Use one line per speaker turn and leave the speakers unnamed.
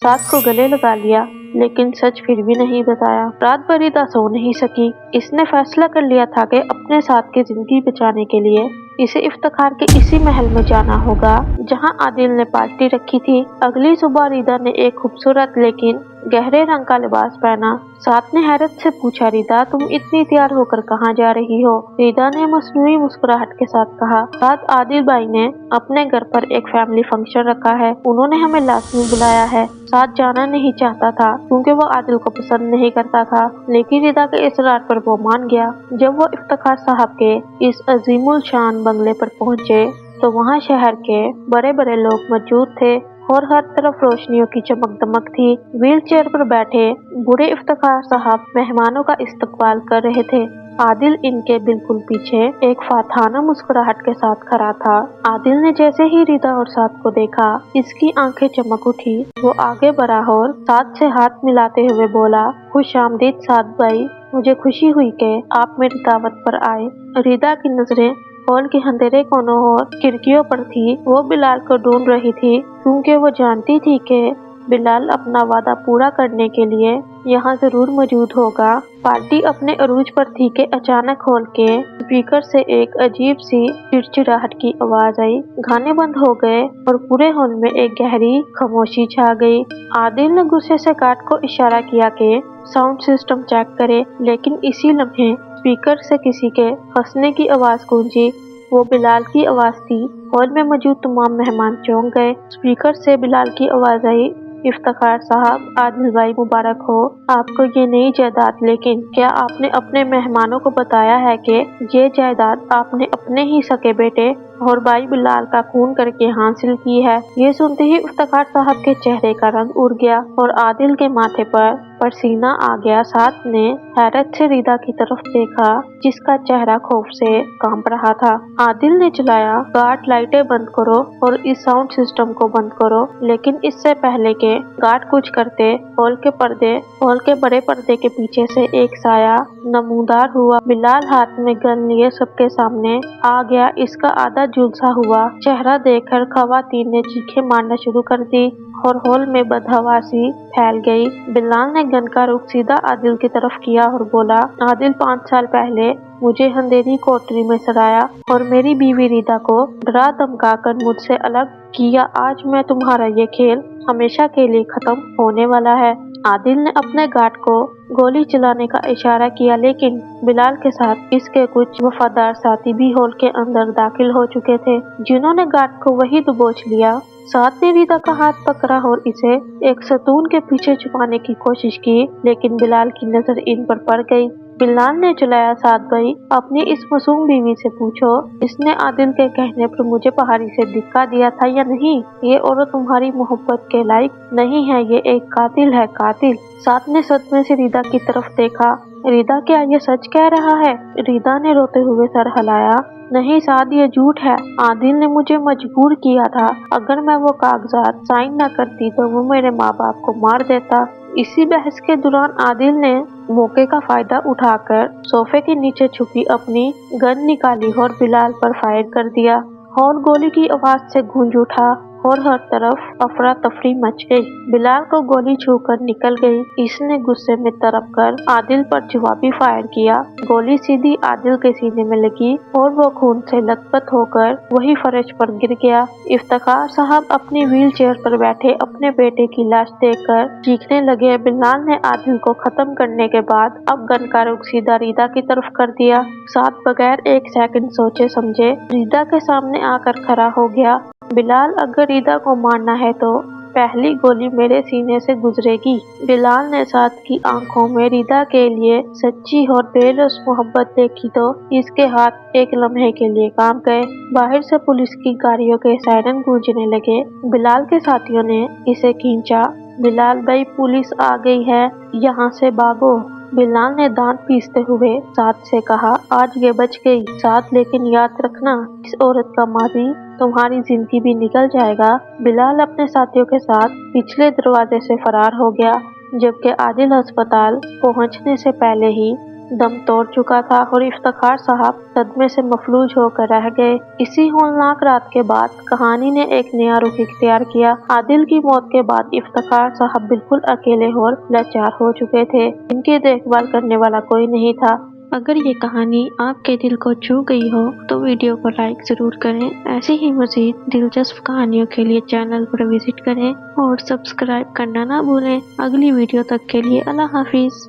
साद को गले लगा लिया, लेकिन सच फिर भी नहीं बताया। रात भर रिदा सो नहीं सकी। इसने फैसला कर लिया था कि अपने साथ की जिंदगी बचाने के लिए इसे इफ्तिखार के इसी महल में जाना होगा जहां आदिल ने पार्टी रखी थी। अगली सुबह रिदा ने एक खूबसूरत लेकिन गहरे रंग का लिबास पहना। साद ने हैरत से पूछा, रिदा तुम इतनी तैयार होकर कहाँ जा रही हो? रिदा ने मसनूई मुस्कुराहट के साथ कहा, साद आदिल भाई ने अपने घर पर एक फैमिली फंक्शन रखा है, उन्होंने हमें लाजमी बुलाया है। साद जाना नहीं चाहता था क्योंकि वो आदिल को पसंद नहीं करता था, लेकिन रिदा के इसरार पर वो मान गया। जब वो इफ्तिखार साहब के इस अजीमुल शान बंगले पर पहुंचे तो वहाँ शहर के बड़े बड़े लोग मौजूद थे और हर तरफ रोशनियों की चमक दमक थी। व्हील चेयर पर बैठे बूढ़े इफ्तिखार साहब मेहमानों का इस्तकबाल कर रहे थे। आदिल इनके बिल्कुल पीछे एक फाथाना मुस्कुराहट के साथ खड़ा था। आदिल ने जैसे ही रिदा और साद को देखा, इसकी आंखें चमक उठी। वो आगे बढ़ा और साद से हाथ मिलाते हुए बोला, खुश आमदीद साद भाई, मुझे खुशी हुई कि आप मेरी दावत पर आए। रिदा की नजरें हॉल के अंधेरे कोनों और खिड़कियों पर थी। वो बिलाल को ढूंढ रही थी क्योंकि वो जानती थी कि बिलाल अपना वादा पूरा करने के लिए यहाँ जरूर मौजूद होगा। पार्टी अपने अरूज पर थी कि अचानक हॉल के स्पीकर से एक अजीब सी चिड़चिड़ाहट की आवाज आई। गाने बंद हो गए और पूरे हॉल में एक गहरी खामोशी छा गई। आदिल ने गुस्से से गार्ड को इशारा किया कि साउंड सिस्टम चेक करे, लेकिन इसी लम्हे स्पीकर से किसी के हंसने की आवाज गूंजी। वो बिलाल की आवाज थी। हॉल में मौजूद तमाम मेहमान चौंक गए। स्पीकर से बिलाल की आवाज आई, इफ्तिखार साहब, आदिल भाई मुबारक हो आपको ये नई जायदाद, लेकिन क्या आपने अपने मेहमानों को बताया है कि ये जायदाद आपने अपने ही सके बेटे और भाई बिलाल का खून करके हासिल की है? ये सुनते ही इफ्तिखार साहब के चेहरे का रंग उड़ गया और आदिल के माथे पर पसीना आ गया। साथ ने हैरत से रिदा की तरफ देखा जिसका चेहरा खौफ से कांप रहा था। आदिल ने चिल्लाया, गार्ड लाइटें बंद करो और इस साउंड सिस्टम को बंद करो। लेकिन इससे पहले के गार्ड कुछ करते, हॉल के बड़े पर्दे के पीछे से एक साया नमूदार हुआ। बिलाल हाथ में गन लिए सबके सामने आ गया। इसका आधा झुलसा हुआ चेहरा देखकर खवातीन ने चीखें मारना शुरू कर दी और हॉल में बदहवासी फैल गई। बिलाल ने गन का रुख सीधा आदिल की तरफ किया और बोला, आदिल 5 साल पहले मुझे अंधेरी कोठरी में सराया और मेरी बीवी रिदा को डरा धमका कर मुझसे अलग किया। आज मैं तुम्हारा ये खेल हमेशा के लिए खत्म होने वाला है। आदिल ने अपने गार्ड को गोली चलाने का इशारा किया, लेकिन बिलाल के साथ इसके कुछ वफादार साथी भी हॉल के अंदर दाखिल हो चुके थे, जिन्होंने गार्ड को वही दबोच लिया। साथ ने रिदा का हाथ पकड़ा और इसे एक सतून के पीछे छुपाने की कोशिश की, लेकिन बिलाल की नजर इन पर पड़ गई। बिलाल ने चिल्लाया, साद भाई, अपनी इस मासूम बीवी से पूछो, इसने आदिल के कहने पर मुझे पहाड़ी से धक्का दिया था या नहीं? ये औरत तुम्हारी मोहब्बत के लायक नहीं है, ये एक कातिल है, कातिल। साद ने सदमे से रिदा की तरफ देखा। रिदा, क्या ये सच कह रहा है? रिदा ने रोते हुए सर हिलाया, नहीं साद, ये झूठ है। आदिल ने मुझे मजबूर किया था। अगर मैं वो कागजात साइन न करती तो वो मेरे माँ बाप को मार देता। इसी बहस के दौरान आदिल ने मौके का फायदा उठाकर सोफे के नीचे छुपी अपनी गन निकाली और बिलाल पर फायर कर दिया। हॉल गोली की आवाज से गूंज उठा और हर तरफ अफरा तफरी मच गई। बिलाल को गोली छूकर निकल गई। इसने गुस्से में तड़प कर आदिल पर जवाबी फायर किया। गोली सीधी आदिल के सीने में लगी और वो खून से लथपथ होकर वही फर्श पर गिर गया। इफ्तिखार साहब अपनी व्हील चेयर पर बैठे अपने बेटे की लाश देखकर चीखने लगे। बिलाल ने आदिल को खत्म करने के बाद अब गन का रुख सीधा रिदा की तरफ कर दिया। साथ बगैर एक सेकंड सोचे समझे रिदा के सामने आकर खड़ा हो गया। बिलाल, अगर रिदा को मारना है तो पहली गोली मेरे सीने से गुजरेगी। बिलाल ने साथ की आंखों में रिदा के लिए सच्ची और बेलौस मोहब्बत देखी तो इसके हाथ एक लम्हे के लिए कांप गए। बाहर से पुलिस की गाड़ियों के सायरन गूंजने लगे। बिलाल के साथियों ने इसे खींचा। बिलाल भाई, पुलिस आ गई है, यहाँ से भागो। बिलाल ने दांत पीसते हुए साथ से कहा, आज ये बच गई साथ, लेकिन याद रखना इस औरत का माजी तुम्हारी जिंदगी भी निकल जाएगा। बिलाल अपने साथियों के साथ पिछले दरवाजे से फरार हो गया, जबकि आदिल अस्पताल पहुंचने से पहले ही दम तोड़ चुका था और इफ्तिखार साहब सदमे से मफलूज होकर रह गए। इसी होलनाक रात के बाद कहानी ने एक नया रुख इख्तियार किया। आदिल की मौत के बाद इफ्तिखार साहब बिल्कुल अकेले और लाचार हो चुके थे। इनकी देखभाल करने वाला कोई नहीं था। अगर ये कहानी आपके दिल को छू गई हो तो वीडियो को लाइक जरूर करें। ऐसी ही मज़ीद दिलचस्प कहानियों के लिए चैनल पर विजिट करें और सब्सक्राइब करना ना भूलें। अगली वीडियो तक के लिए अल्लाह हाफिज।